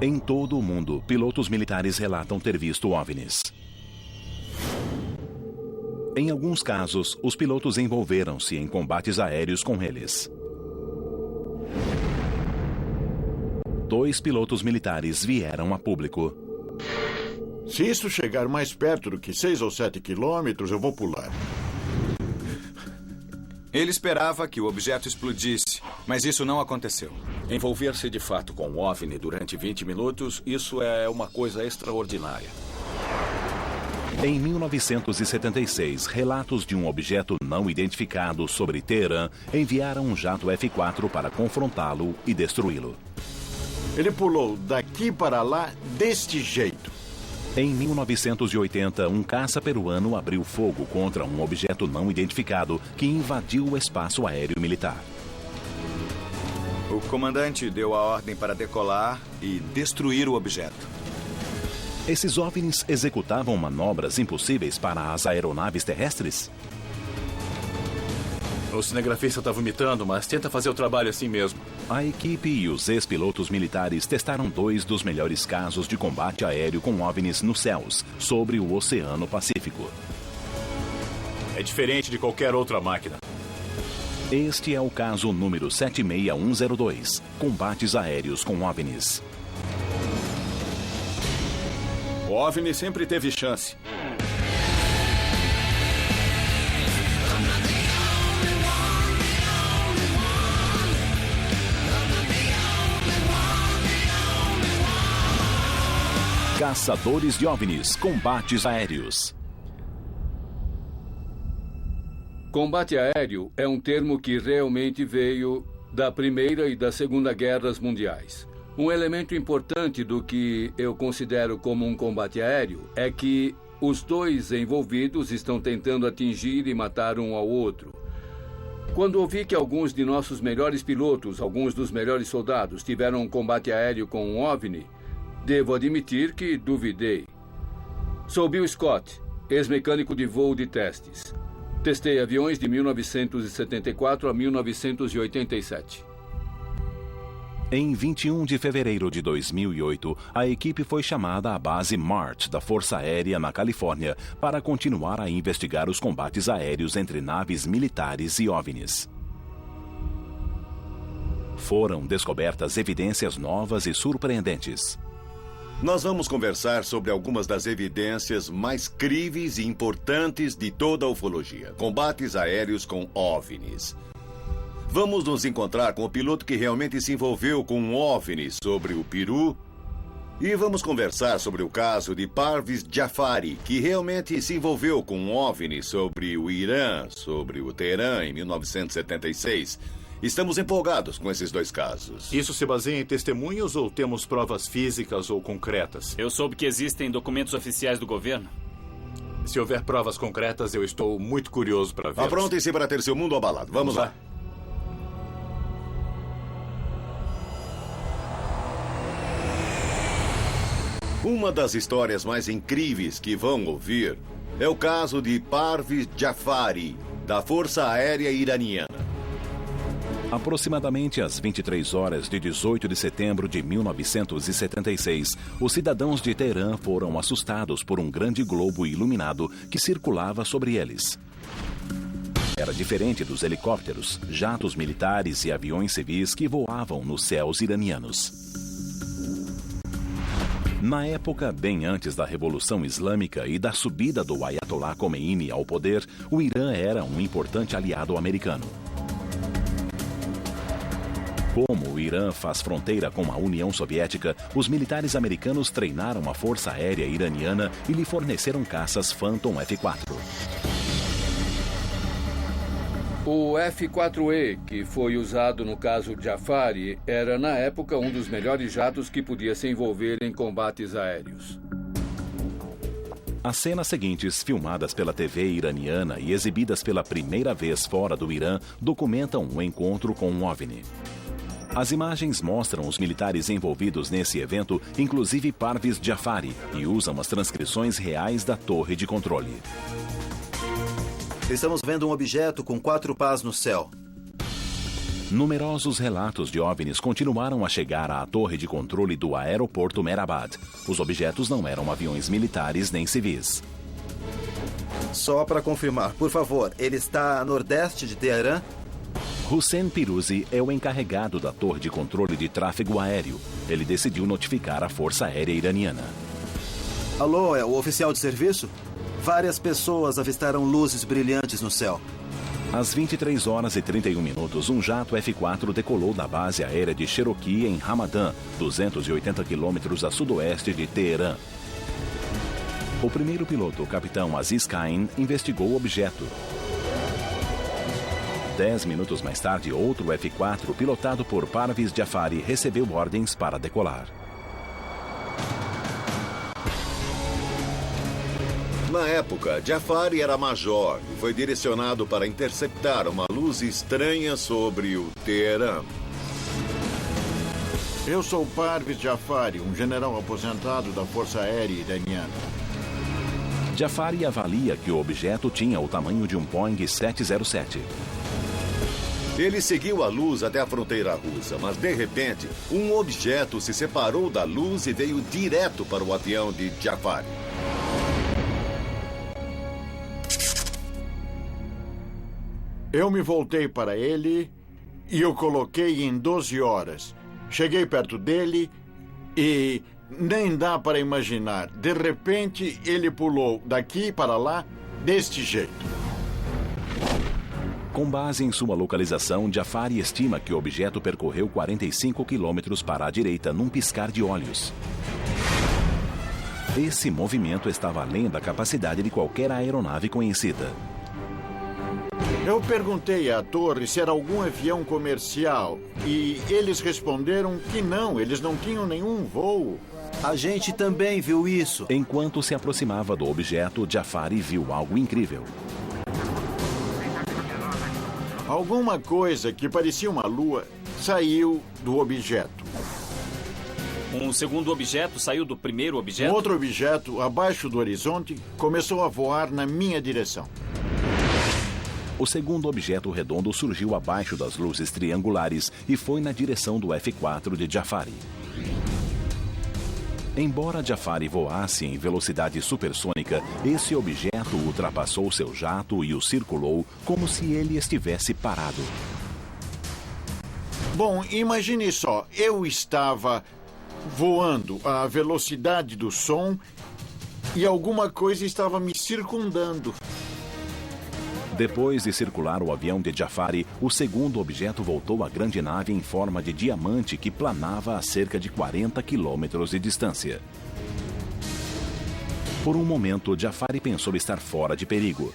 Em todo o mundo, pilotos militares relatam ter visto OVNIs. Em alguns casos, os pilotos envolveram-se em combates aéreos com eles. 2 pilotos militares vieram a público. Se isso chegar mais perto do que 6 ou 7 quilômetros, eu vou pular. Ele esperava que o objeto explodisse, mas isso não aconteceu. Envolver-se de fato com um OVNI durante 20 minutos, isso é uma coisa extraordinária. Em 1976, relatos de um objeto não identificado sobre Teherã enviaram um jato F-4 para confrontá-lo e destruí-lo. Ele pulou daqui para lá deste jeito. Em 1980, um caça peruano abriu fogo contra um objeto não identificado que invadiu o espaço aéreo militar. O comandante deu a ordem para decolar e destruir o objeto. Esses OVNIs executavam manobras impossíveis para as aeronaves terrestres? O cinegrafista está vomitando, mas tenta fazer o trabalho assim mesmo. A equipe e os ex-pilotos militares testaram 2 dos melhores casos de combate aéreo com OVNIs nos céus, sobre o Oceano Pacífico. É diferente de qualquer outra máquina. Este é o caso número 76102, combates aéreos com OVNIs. O OVNI sempre teve chance. Caçadores de OVNIs, combates aéreos. Combate aéreo é um termo que realmente veio da Primeira e da Segunda Guerras Mundiais. Um elemento importante do que eu considero como um combate aéreo é que os 2 envolvidos estão tentando atingir e matar um ao outro. Quando ouvi que alguns de nossos melhores pilotos, alguns dos melhores soldados, tiveram um combate aéreo com um OVNI, devo admitir que duvidei. Sou Bill Scott, ex-mecânico de voo de testes. Testei aviões de 1974 a 1987. Em 21 de fevereiro de 2008, a equipe foi chamada à base Mart da Força Aérea na Califórnia para continuar a investigar os combates aéreos entre naves militares e OVNIs. Foram descobertas evidências novas e surpreendentes. Nós vamos conversar sobre algumas das evidências mais críveis e importantes de toda a ufologia. Combates aéreos com OVNIs. Vamos nos encontrar com o piloto que realmente se envolveu com um OVNI sobre o Peru. E vamos conversar sobre o caso de Parviz Jafari, que realmente se envolveu com um OVNI sobre o Irã, sobre o Teherã em 1976. Estamos empolgados com esses 2 casos. Isso se baseia em testemunhos ou temos provas físicas ou concretas? Eu soube que existem documentos oficiais do governo. Se houver provas concretas, eu estou muito curioso para ver. Aprontem-se para ter seu mundo abalado. Vamos lá. Uma das histórias mais incríveis que vão ouvir é o caso de Parviz Jafari, da Força Aérea Iraniana. Aproximadamente às 23 horas de 18 de setembro de 1976, os cidadãos de Teherã foram assustados por um grande globo iluminado que circulava sobre eles. Era diferente dos helicópteros, jatos militares e aviões civis que voavam nos céus iranianos. Na época, bem antes da Revolução Islâmica e da subida do Ayatollah Khomeini ao poder, o Irã era um importante aliado americano. Como o Irã faz fronteira com a União Soviética, os militares americanos treinaram a Força Aérea Iraniana e lhe forneceram caças Phantom F-4. O F-4E, que foi usado no caso Jafari, era na época um dos melhores jatos que podia se envolver em combates aéreos. As cenas seguintes, filmadas pela TV iraniana e exibidas pela primeira vez fora do Irã, documentam um encontro com um OVNI. As imagens mostram os militares envolvidos nesse evento, inclusive Parviz Jafari, e usam as transcrições reais da torre de controle. Estamos vendo um objeto com 4 pás no céu. Numerosos relatos de OVNIs continuaram a chegar à torre de controle do aeroporto Mehrabad. Os objetos não eram aviões militares nem civis. Só para confirmar, por favor, ele está a nordeste de Teherã? Hussein Piruzi é o encarregado da torre de controle de tráfego aéreo. Ele decidiu notificar a Força Aérea Iraniana. Alô, é o oficial de serviço? Várias pessoas avistaram luzes brilhantes no céu. Às 23 horas e 31 minutos, um jato F-4 decolou da base aérea de Cherokee, em Hamadan, 280 quilômetros a sudoeste de Teherã. O primeiro piloto, o capitão Aziz Khan, investigou o objeto. 10 minutos mais tarde, outro F-4, pilotado por Parviz Jafari, recebeu ordens para decolar. Na época, Jafari era major e foi direcionado para interceptar uma luz estranha sobre o Teherã. Eu sou Parviz Jafari, um general aposentado da Força Aérea Iraniana. Jafari avalia que o objeto tinha o tamanho de um Boeing 707. Ele seguiu a luz até a fronteira russa, mas de repente, um objeto se separou da luz e veio direto para o avião de Jafari. Eu me voltei para ele e o coloquei em 12 horas. Cheguei perto dele e nem dá para imaginar. De repente, ele pulou daqui para lá deste jeito. Com base em sua localização, Jafari estima que o objeto percorreu 45 quilômetros para a direita num piscar de olhos. Esse movimento estava além da capacidade de qualquer aeronave conhecida. Eu perguntei à torre se era algum avião comercial e eles responderam que não, eles não tinham nenhum voo. A gente também viu isso. Enquanto se aproximava do objeto, Jafari viu algo incrível. Alguma coisa que parecia uma lua saiu do objeto. Um segundo objeto saiu do primeiro objeto? Um outro objeto, abaixo do horizonte, começou a voar na minha direção. O segundo objeto redondo surgiu abaixo das luzes triangulares e foi na direção do F-4 de Jafari. Embora Jafari voasse em velocidade supersônica, esse objeto ultrapassou seu jato e o circulou como se ele estivesse parado. Bom, imagine só, eu estava voando à velocidade do som e alguma coisa estava me circundando. Depois de circular o avião de Jafari, o segundo objeto voltou à grande nave em forma de diamante que planava a cerca de 40 quilômetros de distância. Por um momento, Jafari pensou estar fora de perigo.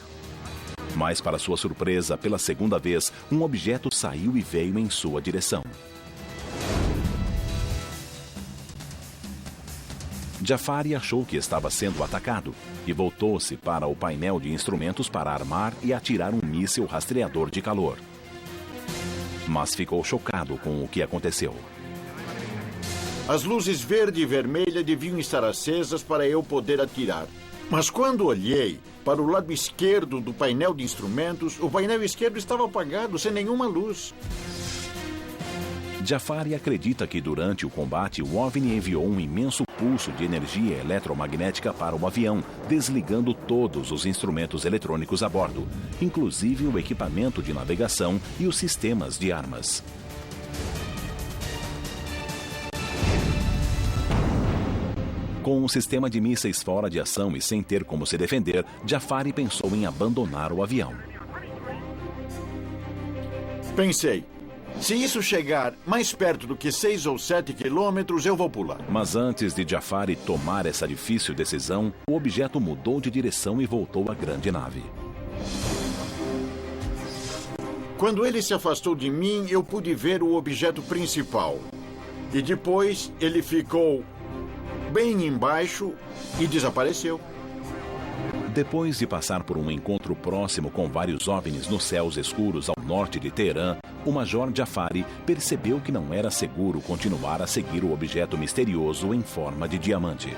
Mas, para sua surpresa, pela segunda vez, um objeto saiu e veio em sua direção. Jafari achou que estava sendo atacado e voltou-se para o painel de instrumentos para armar e atirar um míssil rastreador de calor. Mas ficou chocado com o que aconteceu. As luzes verde e vermelha deviam estar acesas para eu poder atirar. Mas quando olhei para o lado esquerdo do painel de instrumentos, o painel esquerdo estava apagado, sem nenhuma luz. Jafari acredita que durante o combate o OVNI enviou um imenso pulso de energia eletromagnética para o avião, desligando todos os instrumentos eletrônicos a bordo, inclusive o equipamento de navegação e os sistemas de armas. Com um sistema de mísseis fora de ação e sem ter como se defender, Jafari pensou em abandonar o avião. Pensei, se isso chegar mais perto do que 6 ou 7 quilômetros, eu vou pular. Mas antes de Jafari tomar essa difícil decisão, o objeto mudou de direção e voltou à grande nave. Quando ele se afastou de mim, eu pude ver o objeto principal. E depois ele ficou bem embaixo e desapareceu. Depois de passar por um encontro próximo com vários OVNIs nos céus escuros ao norte de Teherã, o Major Jafari percebeu que não era seguro continuar a seguir o objeto misterioso em forma de diamante.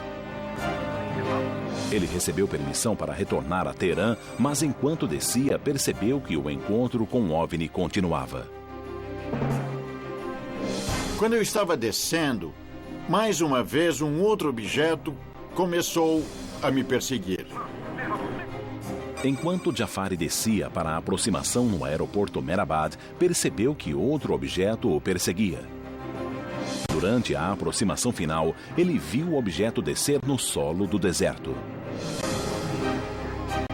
Ele recebeu permissão para retornar a Teherã, mas enquanto descia, percebeu que o encontro com o OVNI continuava. Quando eu estava descendo, mais uma vez um outro objeto começou a me perseguir. Enquanto Jafari descia para a aproximação no aeroporto Mehrabad, percebeu que outro objeto o perseguia. Durante a aproximação final, ele viu o objeto descer no solo do deserto.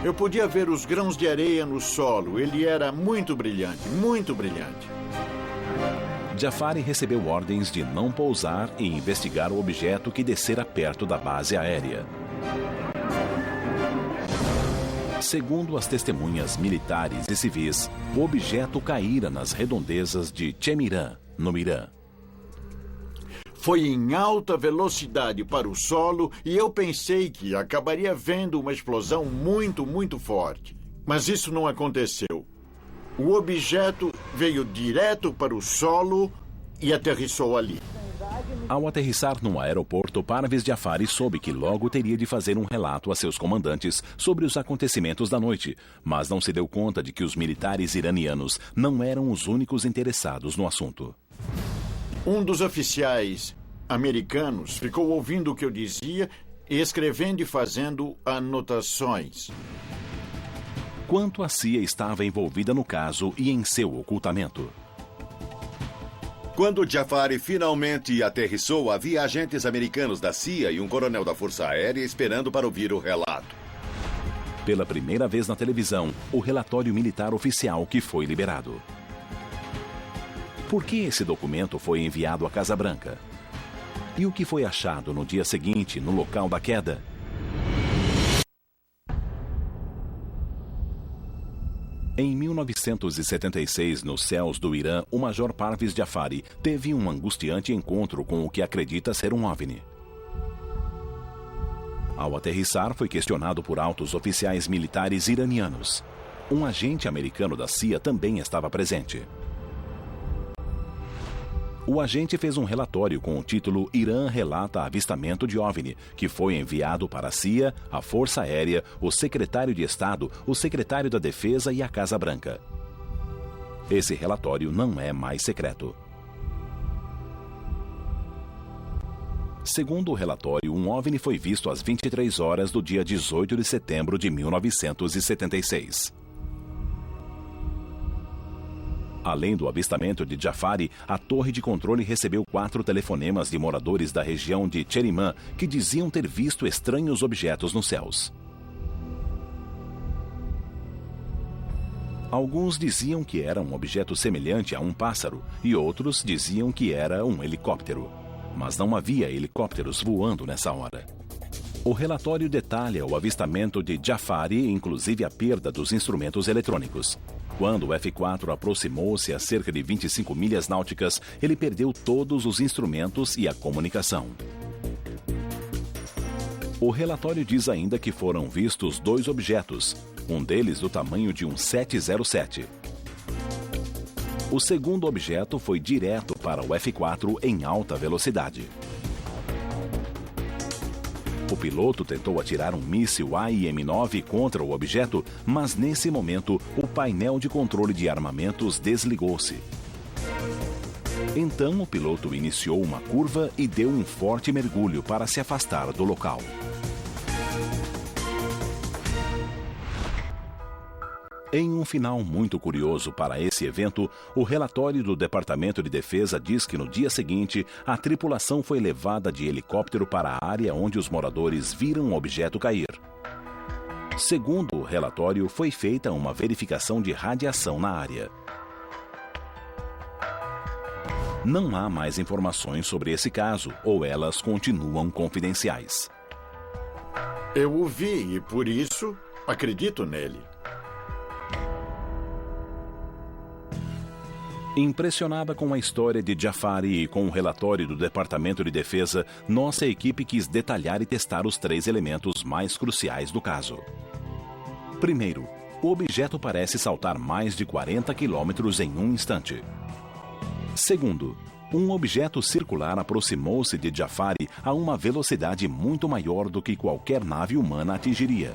Eu podia ver os grãos de areia no solo. Ele era muito brilhante, muito brilhante. Jafari recebeu ordens de não pousar e investigar o objeto que descera perto da base aérea. Segundo as testemunhas militares e civis, o objeto caíra nas redondezas de Chemiran, no Irã. Foi em alta velocidade para o solo e eu pensei que acabaria vendo uma explosão muito, muito forte. Mas isso não aconteceu. O objeto veio direto para o solo e aterrissou ali. Ao aterrissar no aeroporto, Parvez Jafari soube que logo teria de fazer um relato a seus comandantes sobre os acontecimentos da noite, mas não se deu conta de que os militares iranianos não eram os únicos interessados no assunto. Um dos oficiais americanos ficou ouvindo o que eu dizia, escrevendo e fazendo anotações. Quanto a CIA estava envolvida no caso e em seu ocultamento. Quando Jafari finalmente aterrissou, havia agentes americanos da CIA e um coronel da Força Aérea esperando para ouvir o relato. Pela primeira vez na televisão, o relatório militar oficial que foi liberado. Por que esse documento foi enviado à Casa Branca? E o que foi achado no dia seguinte, no local da queda? Em 1976, nos céus do Irã, o Major Parvez Jafari teve um angustiante encontro com o que acredita ser um OVNI. Ao aterrissar, foi questionado por altos oficiais militares iranianos. Um agente americano da CIA também estava presente. O agente fez um relatório com o título Irã relata avistamento de OVNI, que foi enviado para a CIA, a Força Aérea, o secretário de Estado, o secretário da Defesa e a Casa Branca. Esse relatório não é mais secreto. Segundo o relatório, um OVNI foi visto às 23 horas do dia 18 de setembro de 1976. Além do avistamento de Jafari, a torre de controle recebeu 4 telefonemas de moradores da região de Chemiran que diziam ter visto estranhos objetos nos céus. Alguns diziam que era um objeto semelhante a um pássaro e outros diziam que era um helicóptero. Mas não havia helicópteros voando nessa hora. O relatório detalha o avistamento de Jafari, inclusive a perda dos instrumentos eletrônicos. Quando o F-4 aproximou-se a cerca de 25 milhas náuticas, ele perdeu todos os instrumentos e a comunicação. O relatório diz ainda que foram vistos 2 objetos, um deles do tamanho de um 707. O segundo objeto foi direto para o F-4 em alta velocidade. O piloto tentou atirar um míssil AIM-9 contra o objeto, mas nesse momento o painel de controle de armamentos desligou-se. Então o piloto iniciou uma curva e deu um forte mergulho para se afastar do local. Em um final muito curioso para esse evento, o relatório do Departamento de Defesa diz que no dia seguinte, a tripulação foi levada de helicóptero para a área onde os moradores viram o objeto cair. Segundo o relatório, foi feita uma verificação de radiação na área. Não há mais informações sobre esse caso, ou elas continuam confidenciais. Eu o vi e, por isso, acredito nele. Impressionada com a história de Jafari e com o relatório do Departamento de Defesa, nossa equipe quis detalhar e testar os 3 elementos mais cruciais do caso. Primeiro, o objeto parece saltar mais de 40 quilômetros em um instante. Segundo, um objeto circular aproximou-se de Jafari a uma velocidade muito maior do que qualquer nave humana atingiria.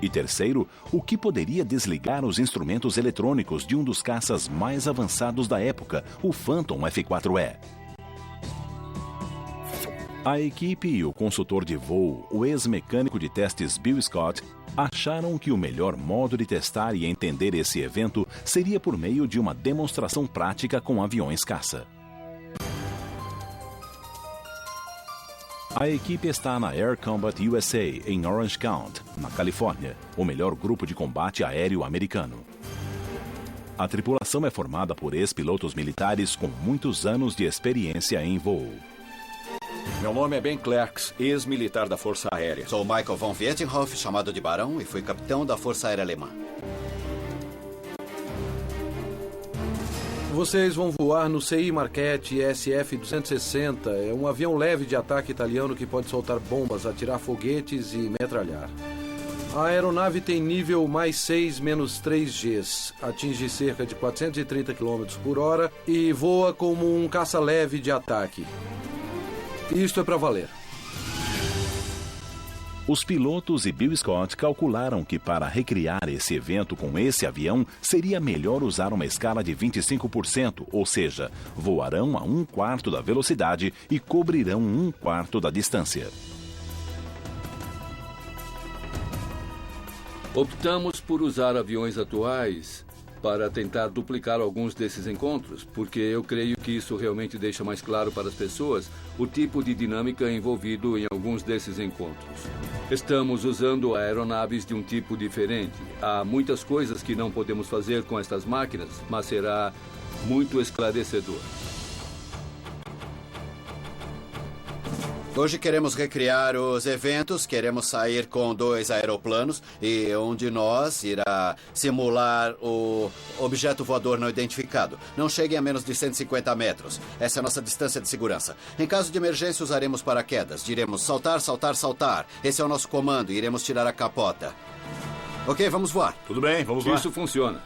E terceiro, o que poderia desligar os instrumentos eletrônicos de um dos caças mais avançados da época, o Phantom F-4E. A equipe e o consultor de voo, o ex-mecânico de testes Bill Scott, acharam que o melhor modo de testar e entender esse evento seria por meio de uma demonstração prática com aviões caça. A equipe está na Air Combat USA, em Orange County, na Califórnia, o melhor grupo de combate aéreo americano. A tripulação é formada por ex-pilotos militares com muitos anos de experiência em voo. Meu nome é Ben Clerks, ex-militar da Força Aérea. Sou Michael von Vietinghoff, chamado de Barão, e fui capitão da Força Aérea Alemã. Vocês vão voar no CI Marchetti SF-260. É um avião leve de ataque italiano que pode soltar bombas, atirar foguetes e metralhar. A aeronave tem nível mais 6 menos 3Gs, atinge cerca de 430 km por hora e voa como um caça leve de ataque. Isto é para valer. Os pilotos e Bill Scott calcularam que para recriar esse evento com esse avião, seria melhor usar uma escala de 25%, ou seja, voarão a 1/4 da velocidade e cobrirão 1/4 da distância. Optamos por usar aviões atuais para tentar duplicar alguns desses encontros, porque eu creio que isso realmente deixa mais claro para as pessoas o tipo de dinâmica envolvido em alguns desses encontros. Estamos usando aeronaves de um tipo diferente. Há muitas coisas que não podemos fazer com estas máquinas, mas será muito esclarecedor. Hoje queremos recriar os eventos, queremos sair com 2 aeroplanos e um de nós irá simular o objeto voador não identificado. Não cheguem a menos de 150 metros. Essa é a nossa distância de segurança. Em caso de emergência, usaremos paraquedas. Diremos saltar, saltar, saltar. Esse é o nosso comando e iremos tirar a capota. Ok, vamos voar. Tudo bem, vamos lá. Isso funciona.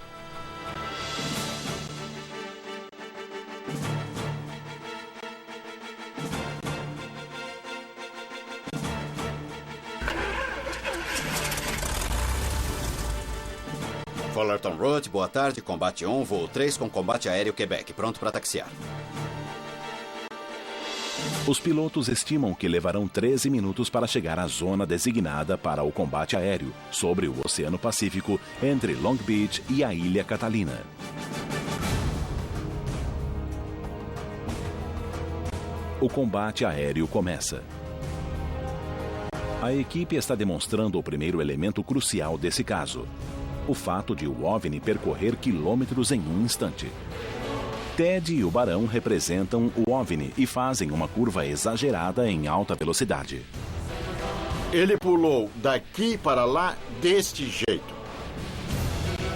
Fullerton Road, boa tarde, combate 1, voo 3 com combate aéreo Quebec, pronto para taxiar. Os pilotos estimam que levarão 13 minutos para chegar à zona designada para o combate aéreo, sobre o Oceano Pacífico, entre Long Beach e a Ilha Catalina. O combate aéreo começa. A equipe está demonstrando o primeiro elemento crucial desse caso: o fato de o OVNI percorrer quilômetros em um instante. Ted e o Barão representam o OVNI e fazem uma curva exagerada em alta velocidade. Ele pulou daqui para lá deste jeito.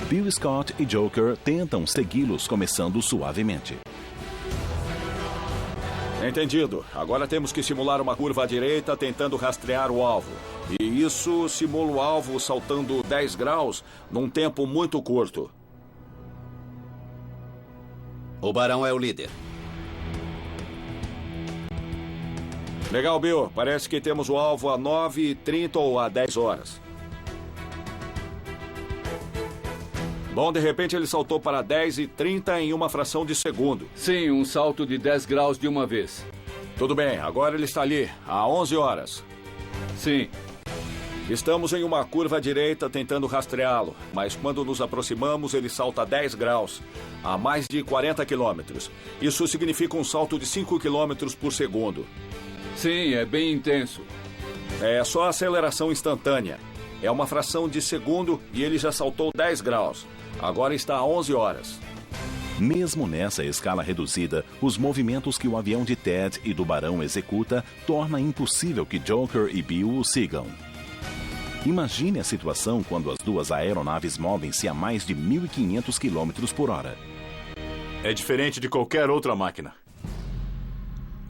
Bill Scott e Joker tentam segui-los, começando suavemente. Entendido. Agora temos que simular uma curva à direita tentando rastrear o alvo. E isso simula o alvo saltando 10 graus num tempo muito curto. O Barão é o líder. Legal, Bill. Parece que temos o alvo a 9h30 ou a 10 horas. Bom, de repente ele saltou para 10h30 em uma fração de segundo. Sim, um salto de 10 graus de uma vez. Tudo bem, agora ele está ali, a 11 horas. Sim. Estamos em uma curva à direita tentando rastreá-lo, mas quando nos aproximamos ele salta 10 graus, a mais de 40 quilômetros. Isso significa um salto de 5 quilômetros por segundo. Sim, é bem intenso. É só aceleração instantânea. É uma fração de segundo e ele já saltou 10 graus. Agora está a 11 horas. Mesmo nessa escala reduzida, os movimentos que o avião de Ted e do Barão executa torna impossível que Joker e Bill o sigam. Imagine a situação quando as duas aeronaves movem-se a mais de 1.500 km por hora. É diferente de qualquer outra máquina.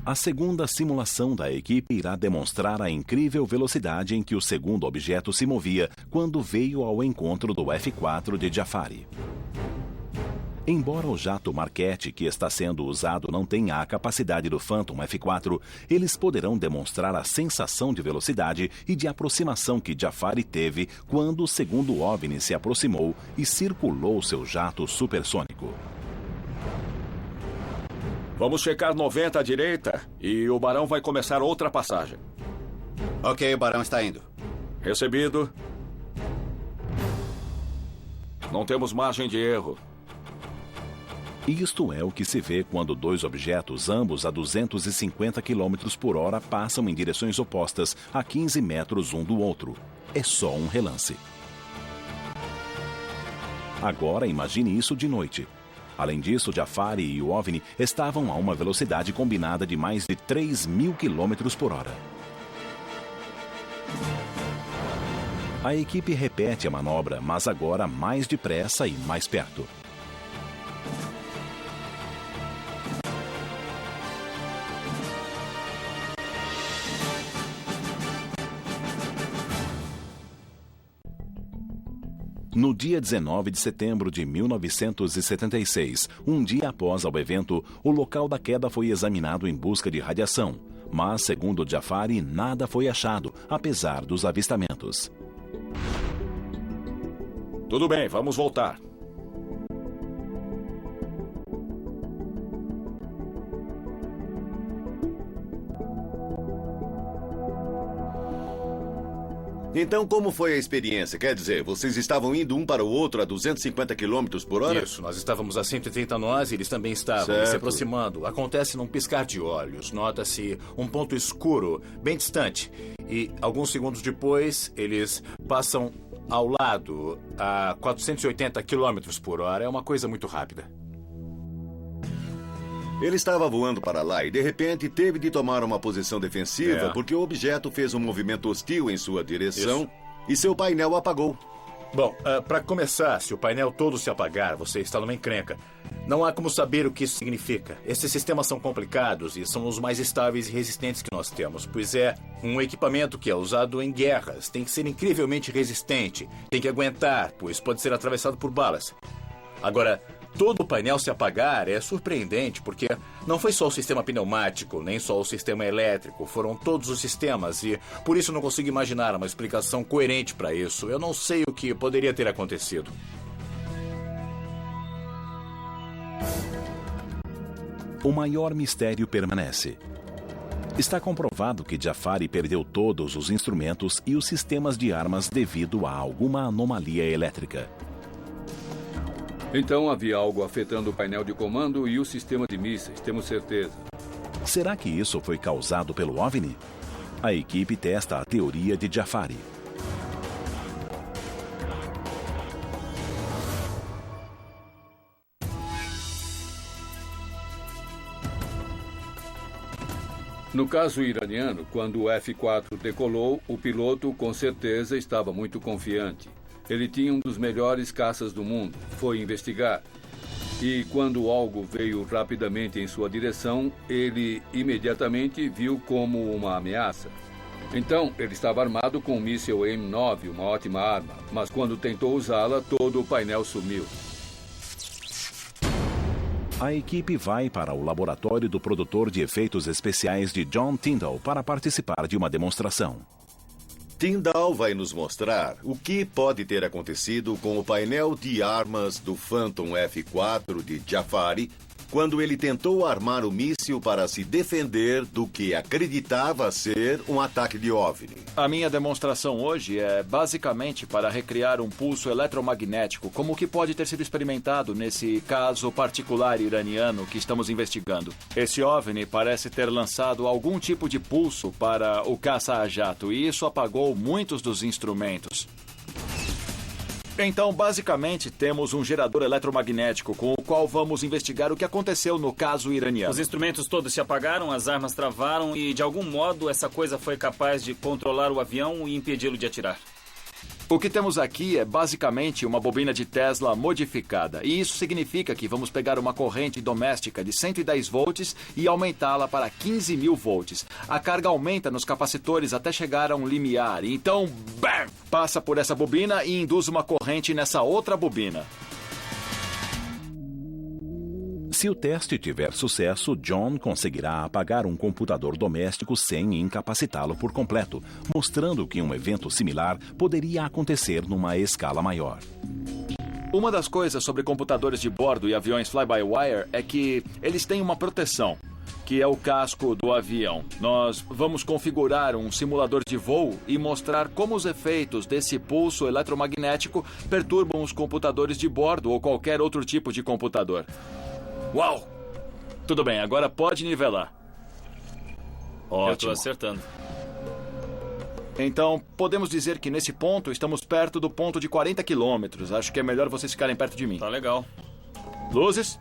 A segunda simulação da equipe irá demonstrar a incrível velocidade em que o segundo objeto se movia quando veio ao encontro do F-4 de Jafari. Embora o jato Marquette que está sendo usado não tenha a capacidade do Phantom F-4, eles poderão demonstrar a sensação de velocidade e de aproximação que Jafari teve quando o segundo OVNI se aproximou e circulou seu jato supersônico. Vamos checar 90 à direita e o Barão vai começar outra passagem. Ok, o Barão está indo. Recebido. Não temos margem de erro. Isto é o que se vê quando dois objetos, ambos a 250 km por hora, passam em direções opostas a 15 metros um do outro. É só um relance. Agora imagine isso de noite. Além disso, Jafari e o OVNI estavam a uma velocidade combinada de mais de 3.000 km por hora. A equipe repete a manobra, mas agora mais depressa e mais perto. No dia 19 de setembro de 1976, um dia após o evento, o local da queda foi examinado em busca de radiação. Mas, segundo Jafari, nada foi achado, apesar dos avistamentos. Tudo bem, vamos voltar. Então, como foi a experiência? Quer dizer, vocês estavam indo um para o outro a 250 km por hora? Isso, nós estávamos a 130 nós e eles também estavam Certo. se aproximando. Acontece num piscar de olhos. Nota-se um ponto escuro, bem distante. E alguns segundos depois, eles passam ao lado a 480 km por hora. É uma coisa muito rápida. Ele estava voando para lá e, de repente, teve de tomar uma posição defensiva porque o objeto fez um movimento hostil em sua direção. Isso. E seu painel apagou. Bom, para começar, se o painel todo se apagar, você está numa encrenca. Não há como saber o que isso significa. Esses sistemas são complicados e são os mais estáveis e resistentes que nós temos, pois é um equipamento que é usado em guerras. Tem que ser incrivelmente resistente. Tem que aguentar, pois pode ser atravessado por balas. Agora, todo o painel se apagar é surpreendente, porque não foi só o sistema pneumático, nem só o sistema elétrico, foram todos os sistemas e por isso não consigo imaginar uma explicação coerente para isso. Eu não sei o que poderia ter acontecido. O maior mistério permanece. Está comprovado que Jafari perdeu todos os instrumentos e os sistemas de armas devido a alguma anomalia elétrica. Então havia algo afetando o painel de comando e o sistema de mísseis, temos certeza. Será que isso foi causado pelo OVNI? A equipe testa a teoria de Jafari. No caso iraniano, quando o F-4 decolou, o piloto com certeza estava muito confiante. Ele tinha um dos melhores caças do mundo, foi investigar. E quando algo veio rapidamente em sua direção, ele imediatamente viu como uma ameaça. Então, ele estava armado com um míssil M9, uma ótima arma, mas quando tentou usá-la, todo o painel sumiu. A equipe vai para o laboratório do produtor de efeitos especiais de John Tyndall para participar de uma demonstração. Tyndall vai nos mostrar o que pode ter acontecido com o painel de armas do Phantom F-4 de Jafari quando ele tentou armar o míssil para se defender do que acreditava ser um ataque de OVNI. A minha demonstração hoje é basicamente para recriar um pulso eletromagnético, como o que pode ter sido experimentado nesse caso particular iraniano que estamos investigando. Esse OVNI parece ter lançado algum tipo de pulso para o caça a jato e isso apagou muitos dos instrumentos. Então, basicamente, temos um gerador eletromagnético com o qual vamos investigar o que aconteceu no caso iraniano. Os instrumentos todos se apagaram, as armas travaram e, de algum modo, essa coisa foi capaz de controlar o avião e impedi-lo de atirar. O que temos aqui é basicamente uma bobina de Tesla modificada. E isso significa que vamos pegar uma corrente doméstica de 110 volts e aumentá-la para 15.000 volts. A carga aumenta nos capacitores até chegar a um limiar. E então, bam! Passa por essa bobina e induz uma corrente nessa outra bobina. Se o teste tiver sucesso, John conseguirá apagar um computador doméstico sem incapacitá-lo por completo, mostrando que um evento similar poderia acontecer numa escala maior. Uma das coisas sobre computadores de bordo e aviões fly-by-wire é que eles têm uma proteção, que é o casco do avião. Nós vamos configurar um simulador de voo e mostrar como os efeitos desse pulso eletromagnético perturbam os computadores de bordo ou qualquer outro tipo de computador. Uau! Tudo bem, agora pode nivelar. Ótimo. Eu tô acertando. Então, podemos dizer que nesse ponto estamos perto do ponto de 40 quilômetros. Acho que é melhor vocês ficarem perto de mim. Tá legal. Luzes?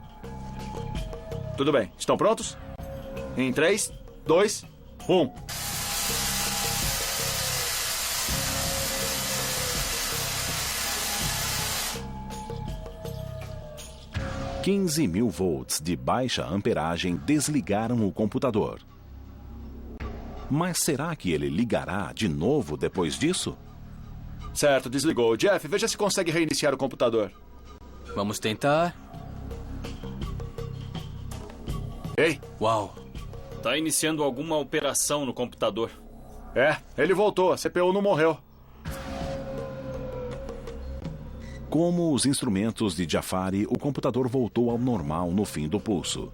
Tudo bem. Estão prontos? Em 3, 2, 1. $15.000 volts de baixa amperagem desligaram o computador. Mas será que ele ligará de novo depois disso? Certo, desligou. Jeff, veja se consegue reiniciar o computador. Vamos tentar. Ei! Uau! Tá iniciando alguma operação no computador. É, ele voltou. A CPU não morreu. Como os instrumentos de Jafari, o computador voltou ao normal no fim do pulso.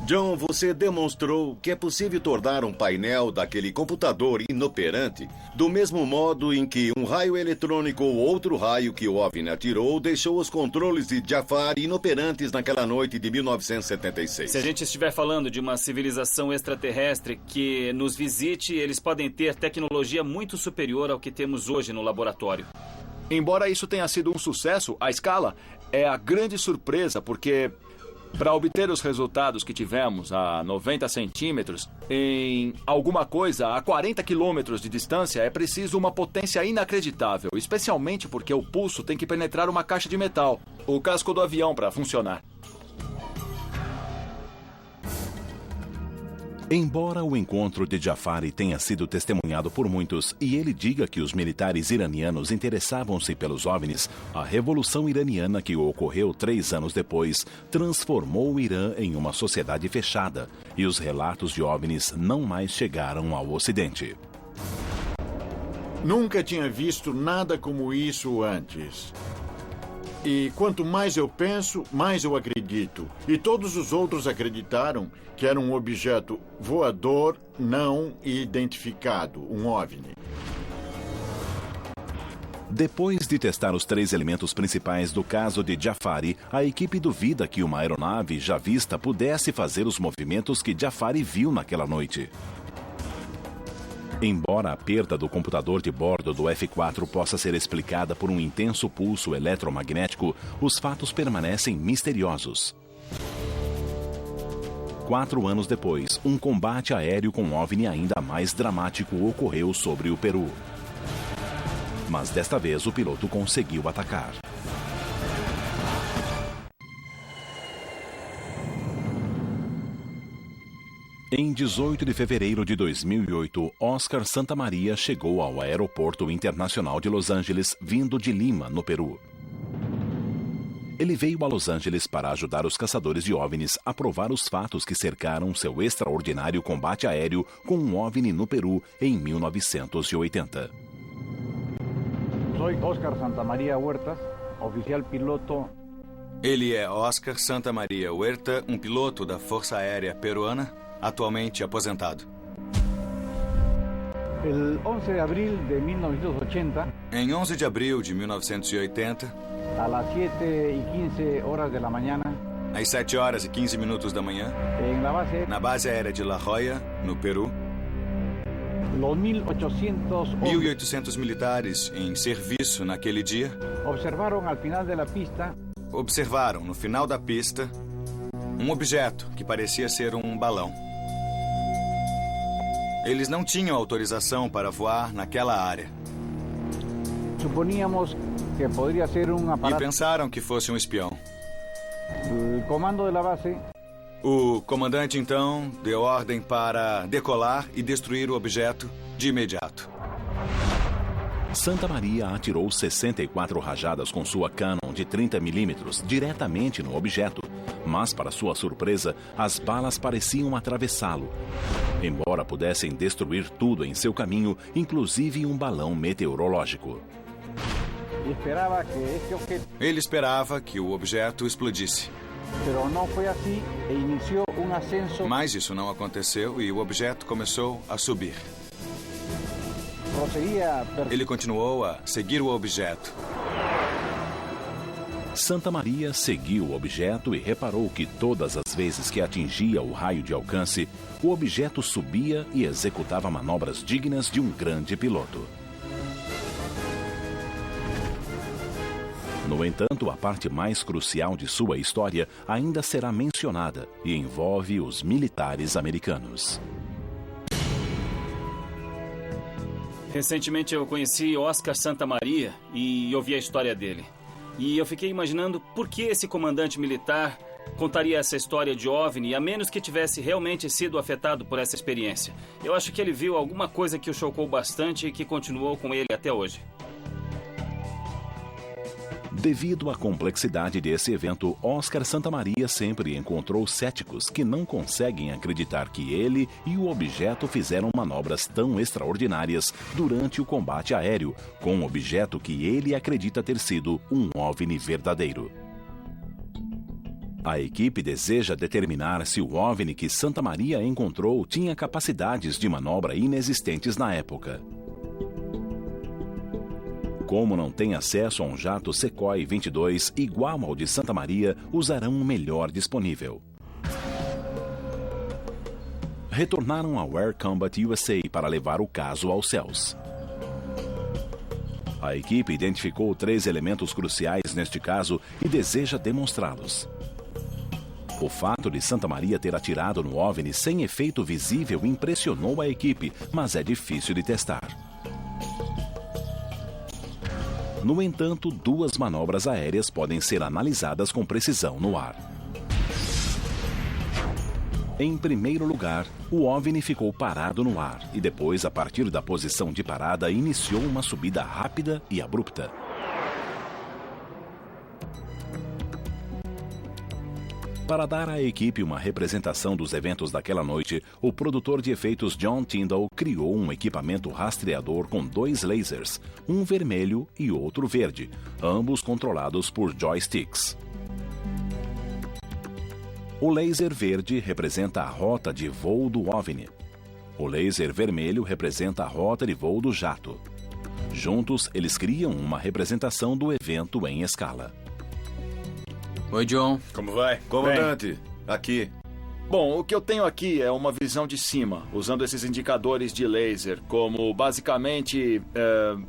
John, você demonstrou que é possível tornar um painel daquele computador inoperante do mesmo modo em que um raio eletrônico ou outro raio que o OVNI atirou deixou os controles de Jafari inoperantes naquela noite de 1976. Se a gente estiver falando de uma civilização extraterrestre que nos visite, eles podem ter tecnologia muito superior ao que temos hoje no laboratório. Embora isso tenha sido um sucesso, a escala é a grande surpresa, porque para obter os resultados que tivemos a 90 centímetros, em alguma coisa a 40 quilômetros de distância, é preciso uma potência inacreditável, especialmente porque o pulso tem que penetrar uma caixa de metal, o casco do avião, para funcionar. Embora o encontro de Jafari tenha sido testemunhado por muitos e ele diga que os militares iranianos interessavam-se pelos OVNIs, a Revolução Iraniana que ocorreu 3 anos depois transformou o Irã em uma sociedade fechada e os relatos de OVNIs não mais chegaram ao Ocidente. Nunca tinha visto nada como isso antes. E quanto mais eu penso, mais eu acredito. E todos os outros acreditaram que era um objeto voador não identificado, um OVNI. Depois de testar os 3 elementos principais do caso de Jafari, a equipe duvida que uma aeronave já vista pudesse fazer os movimentos que Jafari viu naquela noite. Embora a perda do computador de bordo do F-4 possa ser explicada por um intenso pulso eletromagnético, os fatos permanecem misteriosos. 4 anos depois, um combate aéreo com OVNI ainda mais dramático ocorreu sobre o Peru. Mas desta vez o piloto conseguiu atacar. Em 18 de fevereiro de 2008, Oscar Santamaria chegou ao Aeroporto Internacional de Los Angeles, vindo de Lima, no Peru. Ele veio a Los Angeles para ajudar os caçadores de OVNIs a provar os fatos que cercaram seu extraordinário combate aéreo com um OVNI no Peru em 1980. Soy Oscar Santamaria Huertas, oficial piloto. Ele é Oscar Santamaria Huerta, um piloto da Força Aérea Peruana, atualmente aposentado. El 11 de abril de 1980, em 11 de abril de 1980, a las 7:15 horas de la mañana, às 7 horas e 15 minutos da manhã, na base aérea de La Joya, no Peru, 1.800 militares em serviço naquele dia observaram no final da pista um objeto que parecia ser um balão. Eles não tinham autorização para voar naquela área. Suponíamos que poderia ser um aparato. E pensaram que fosse um espião. O comando da base. O comandante, então, deu ordem para decolar e destruir o objeto de imediato. Santa Maria atirou 64 rajadas com sua Cannon de 30 milímetros diretamente no objeto, mas, para sua surpresa, as balas pareciam atravessá-lo. Embora pudessem destruir tudo em seu caminho, inclusive um balão meteorológico. Ele esperava que o objeto explodisse. Mas isso não aconteceu e o objeto começou a subir. Ele continuou a seguir o objeto. Santa Maria seguiu o objeto e reparou que todas as vezes que atingia o raio de alcance, o objeto subia e executava manobras dignas de um grande piloto. No entanto, a parte mais crucial de sua história ainda será mencionada e envolve os militares americanos. Recentemente eu conheci Oscar Santa Maria e ouvi a história dele. E eu fiquei imaginando por que esse comandante militar contaria essa história de OVNI, a menos que tivesse realmente sido afetado por essa experiência. Eu acho que ele viu alguma coisa que o chocou bastante e que continuou com ele até hoje. Devido à complexidade desse evento, Oscar Santa Maria sempre encontrou céticos que não conseguem acreditar que ele e o objeto fizeram manobras tão extraordinárias durante o combate aéreo, com um objeto que ele acredita ter sido um OVNI verdadeiro. A equipe deseja determinar se o OVNI que Santa Maria encontrou tinha capacidades de manobra inexistentes na época. Como não tem acesso a um jato Sequoia 22 igual ao de Santa Maria, usarão o melhor disponível. Retornaram ao Air Combat USA para levar o caso aos céus. A equipe identificou 3 elementos cruciais neste caso e deseja demonstrá-los. O fato de Santa Maria ter atirado no OVNI sem efeito visível impressionou a equipe, mas é difícil de testar. No entanto, 2 manobras aéreas podem ser analisadas com precisão no ar. Em primeiro lugar, o OVNI ficou parado no ar e depois, a partir da posição de parada, iniciou uma subida rápida e abrupta. Para dar à equipe uma representação dos eventos daquela noite, o produtor de efeitos John Tyndall criou um equipamento rastreador com 2 lasers, um vermelho e outro verde, ambos controlados por joysticks. O laser verde representa a rota de voo do OVNI. O laser vermelho representa a rota de voo do jato. Juntos, eles criam uma representação do evento em escala. Oi, John. Como vai? Comandante, aqui. Bom, o que eu tenho aqui é uma visão de cima, usando esses indicadores de laser como, basicamente,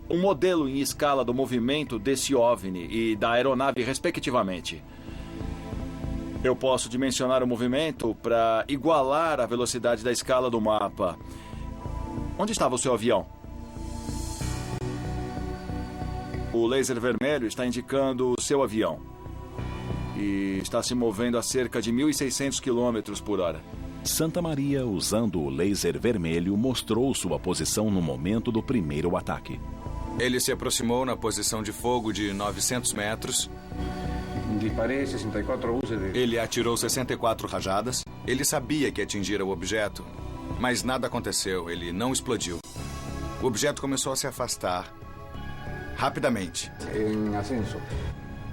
um modelo em escala do movimento desse OVNI e da aeronave, respectivamente. Eu posso dimensionar o movimento para igualar a velocidade da escala do mapa. Onde estava o seu avião? O laser vermelho está indicando o seu avião. E está se movendo a cerca de 1.600 km por hora. Santa Maria, usando o laser vermelho, mostrou sua posição no momento do primeiro ataque. Ele se aproximou na posição de fogo de 900 metros. Ele atirou 64 rajadas. Ele sabia que atingira o objeto, mas nada aconteceu. Ele não explodiu. O objeto começou a se afastar rapidamente. Em ascenso.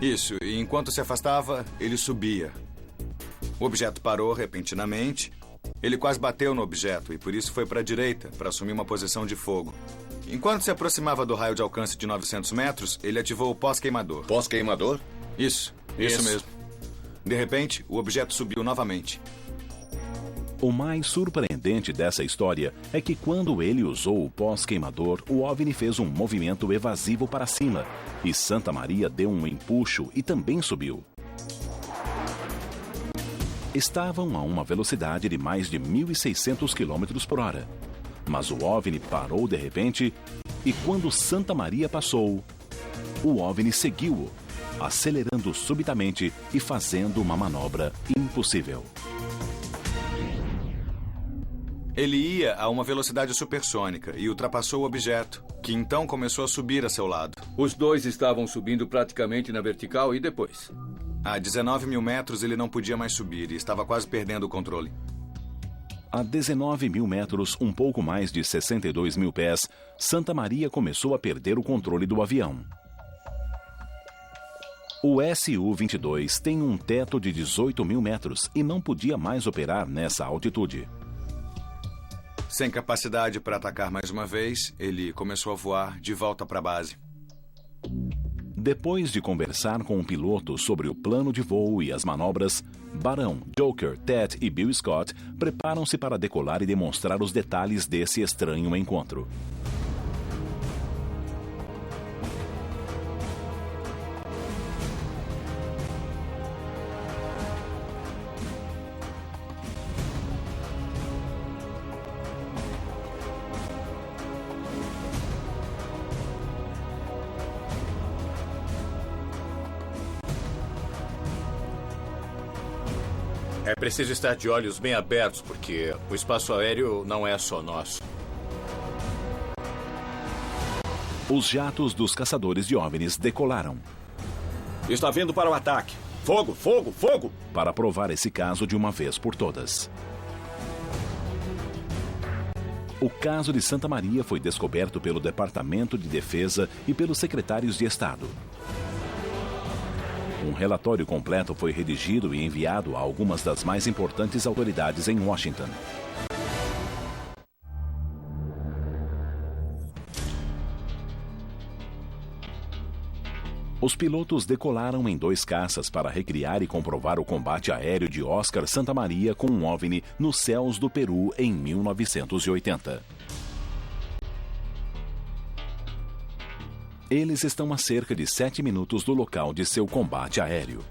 Isso, e enquanto se afastava, ele subia. O objeto parou repentinamente. Ele quase bateu no objeto e por isso foi para a direita, para assumir uma posição de fogo. Enquanto se aproximava do raio de alcance de 900 metros, ele ativou o pós-queimador. Pós-queimador? Isso mesmo. De repente, o objeto subiu novamente. O mais surpreendente dessa história é que quando ele usou o pós-queimador, o OVNI fez um movimento evasivo para cima e Santa Maria deu um empuxo e também subiu. Estavam a uma velocidade de mais de 1.600 km por hora. Mas o OVNI parou de repente e quando Santa Maria passou, o OVNI seguiu-o, acelerando subitamente e fazendo uma manobra impossível. Ele ia a uma velocidade supersônica e ultrapassou o objeto, que então começou a subir a seu lado. Os dois estavam subindo praticamente na vertical e depois? A 19 mil metros ele não podia mais subir e estava quase perdendo o controle. A 19 mil metros, um pouco mais de 62 mil pés, Santa Maria começou a perder o controle do avião. O Su-22 tem um teto de 18 mil metros e não podia mais operar nessa altitude. Sem capacidade para atacar mais uma vez, ele começou a voar de volta para a base. Depois de conversar com o piloto sobre o plano de voo e as manobras, Barão, Joker, Ted e Bill Scott preparam-se para decolar e demonstrar os detalhes desse estranho encontro. É preciso estar de olhos bem abertos, porque o espaço aéreo não é só nosso. Os jatos dos caçadores de OVNIs decolaram. Está vindo para o ataque. Fogo, fogo, fogo! Para provar esse caso de uma vez por todas. O caso de Santa Maria foi descoberto pelo Departamento de Defesa e pelos secretários de Estado. Um relatório completo foi redigido e enviado a algumas das mais importantes autoridades em Washington. Os pilotos decolaram em 2 caças para recriar e comprovar o combate aéreo de Oscar Santa Maria com um OVNI nos céus do Peru em 1980. Eles estão a cerca de 7 minutos do local de seu combate aéreo.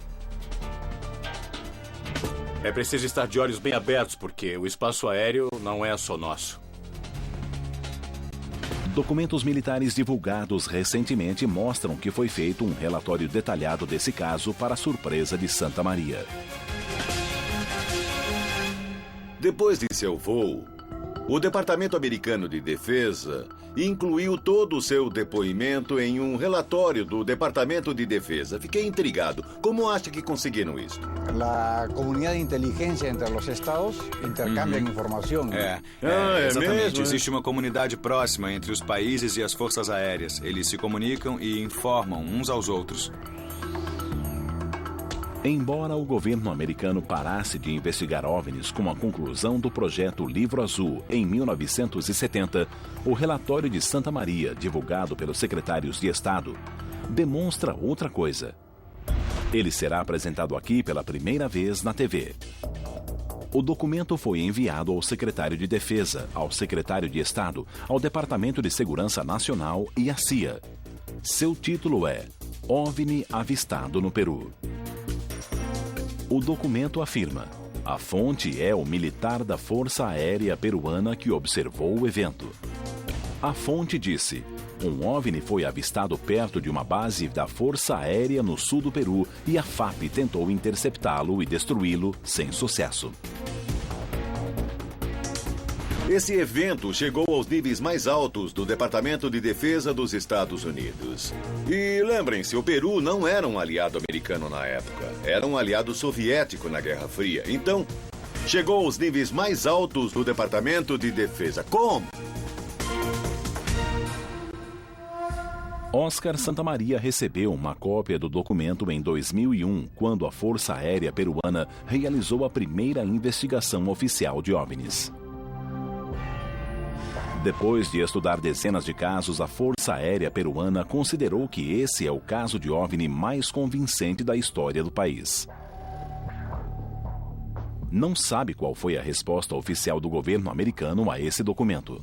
É preciso estar de olhos bem abertos, porque o espaço aéreo não é só nosso. Documentos militares divulgados recentemente mostram que foi feito um relatório detalhado desse caso para a surpresa de Santa Maria. Depois de seu voo, o Departamento Americano de Defesa incluiu todo o seu depoimento em um relatório do Departamento de Defesa. Fiquei intrigado. Como acha que conseguiram isso? A comunidade de inteligência entre os estados intercambia informação. Exatamente. mesmo, Existe uma comunidade próxima entre os países e as forças aéreas. Eles se comunicam e informam uns aos outros. Embora o governo americano parasse de investigar OVNIs com a conclusão do projeto Livro Azul em 1970, o relatório de Santa Maria, divulgado pelos secretários de Estado, demonstra outra coisa. Ele será apresentado aqui pela primeira vez na TV. O documento foi enviado ao secretário de Defesa, ao secretário de Estado, ao Departamento de Segurança Nacional e à CIA. Seu título é OVNI Avistado no Peru. O documento afirma: a fonte é o militar da Força Aérea Peruana que observou o evento. A fonte disse: um OVNI foi avistado perto de uma base da Força Aérea no sul do Peru e a FAP tentou interceptá-lo e destruí-lo sem sucesso. Esse evento chegou aos níveis mais altos do Departamento de Defesa dos Estados Unidos. E lembrem-se, o Peru não era um aliado americano na época. Era um aliado soviético na Guerra Fria. Então, chegou aos níveis mais altos do Departamento de Defesa. Como? Oscar Santa Maria recebeu uma cópia do documento em 2001, quando a Força Aérea Peruana realizou a primeira investigação oficial de OVNIs. Depois de estudar dezenas de casos, a Força Aérea Peruana considerou que esse é o caso de OVNI mais convincente da história do país. Não sabe qual foi a resposta oficial do governo americano a esse documento.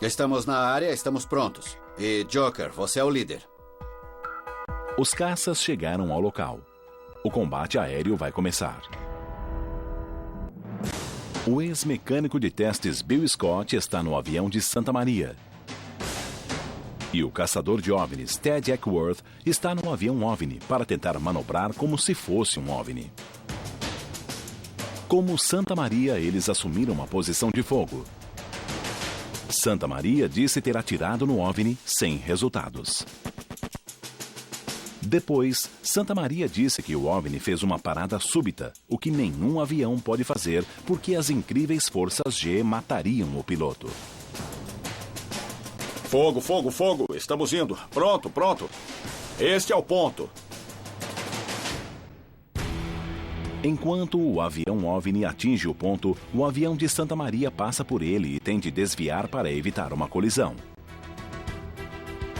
Estamos na área, estamos prontos. E, Joker, você é o líder. Os caças chegaram ao local. O combate aéreo vai começar. O ex-mecânico de testes Bill Scott está no avião de Santa Maria. E o caçador de OVNIs Ted Eckworth está no avião OVNI para tentar manobrar como se fosse um OVNI. Como Santa Maria, eles assumiram uma posição de fogo. Santa Maria disse ter atirado no OVNI sem resultados. Depois, Santa Maria disse que o OVNI fez uma parada súbita, o que nenhum avião pode fazer porque as incríveis forças G matariam o piloto. Fogo, fogo, fogo! Estamos indo. Pronto, pronto. Este é o ponto. Enquanto o avião OVNI atinge o ponto, o avião de Santa Maria passa por ele e tem de desviar para evitar uma colisão.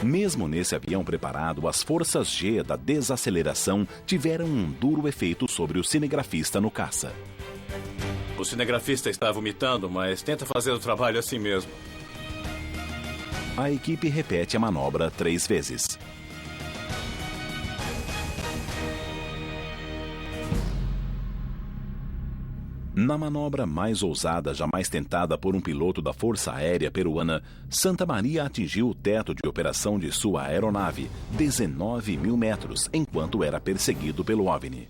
Mesmo nesse avião preparado, as forças G da desaceleração tiveram um duro efeito sobre o cinegrafista no caça. O cinegrafista está vomitando, mas tenta fazer o trabalho assim mesmo. A equipe repete a manobra 3 vezes. Na manobra mais ousada jamais tentada por um piloto da Força Aérea Peruana, Santa Maria atingiu o teto de operação de sua aeronave, 19.000 metros, enquanto era perseguido pelo OVNI.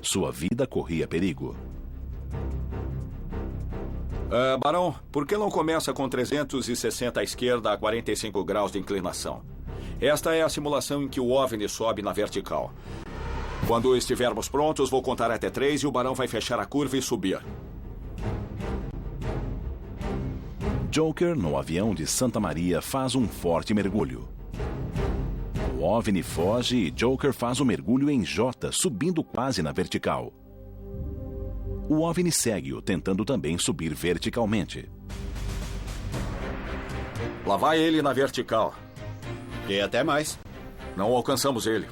Sua vida corria perigo. Barão, por que não começa com 360 à esquerda a 45 graus de inclinação? Esta é a simulação em que o OVNI sobe na vertical. Quando estivermos prontos, vou contar até 3 e o Barão vai fechar a curva e subir. Joker, no avião de Santa Maria, faz um forte mergulho. O OVNI foge e Joker faz o mergulho em J, subindo quase na vertical. O OVNI segue-o, tentando também subir verticalmente. Lá vai ele na vertical. E até mais. Não alcançamos ele.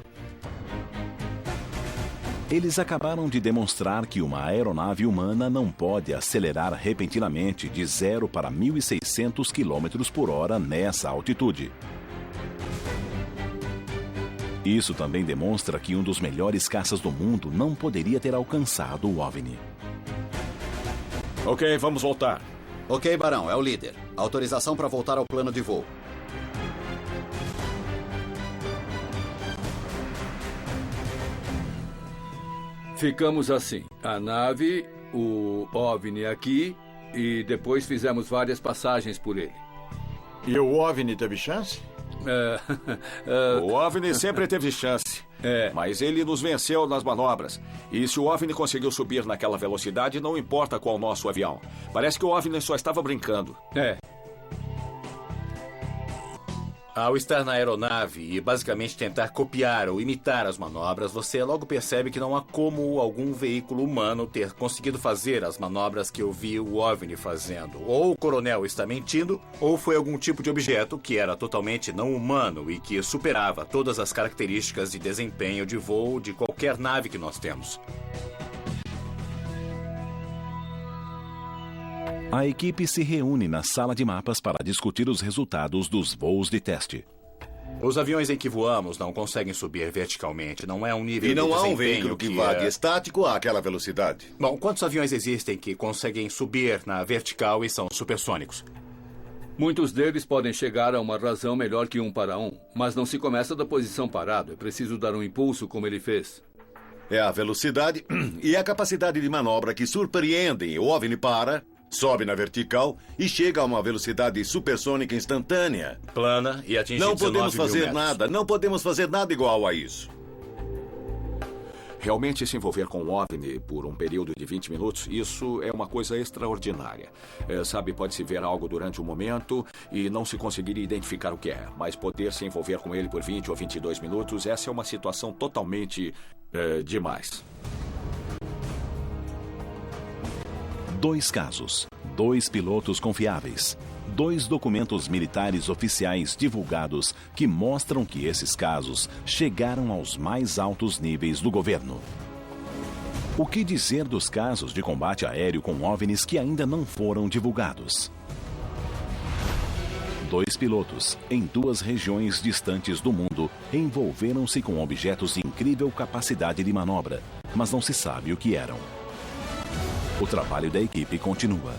Eles acabaram de demonstrar que uma aeronave humana não pode acelerar repentinamente de 0 para 1.600 km por hora nessa altitude. Isso também demonstra que um dos melhores caças do mundo não poderia ter alcançado o OVNI. Ok, vamos voltar. Ok, Barão, é o líder. Autorização para voltar ao plano de voo. Ficamos assim, a nave, o OVNI aqui, e depois fizemos várias passagens por ele. E o OVNI teve chance? O OVNI sempre teve chance, mas ele nos venceu nas manobras. E se o OVNI conseguiu subir naquela velocidade, não importa qual nosso avião. Parece que o OVNI só estava brincando. Ao estar na aeronave e basicamente tentar copiar ou imitar as manobras, você logo percebe que não há como algum veículo humano ter conseguido fazer as manobras que eu vi o OVNI fazendo. Ou o coronel está mentindo, ou foi algum tipo de objeto que era totalmente não humano e que superava todas as características de desempenho de voo de qualquer nave que nós temos. A equipe se reúne na sala de mapas para discutir os resultados dos voos de teste. Os aviões em que voamos não conseguem subir verticalmente. Não é um nível de desempenho. E não há um veículo que vague estático àquela velocidade. Bom, quantos aviões existem que conseguem subir na vertical e são supersônicos? Muitos deles podem chegar a uma razão melhor que 1 para 1, mas não se começa da posição parado. É preciso dar um impulso como ele fez. É a velocidade e a capacidade de manobra que surpreendem. O OVNI para, sobe na vertical e chega a uma velocidade supersônica instantânea. Plana e atinge 19 Não podemos mil fazer metros. nada, não podemos fazer nada igual a isso. Realmente se envolver com o OVNI por um período de 20 minutos, isso é uma coisa extraordinária. Sabe, pode-se ver algo durante um momento e não se conseguir identificar o que é. Mas poder se envolver com ele por 20 ou 22 minutos, essa é uma situação totalmente demais. 2 casos, 2 pilotos confiáveis, 2 documentos militares oficiais divulgados que mostram que esses casos chegaram aos mais altos níveis do governo. O que dizer dos casos de combate aéreo com OVNIs que ainda não foram divulgados? 2 pilotos, em 2 regiões distantes do mundo, envolveram-se com objetos de incrível capacidade de manobra, mas não se sabe o que eram. O trabalho da equipe continua.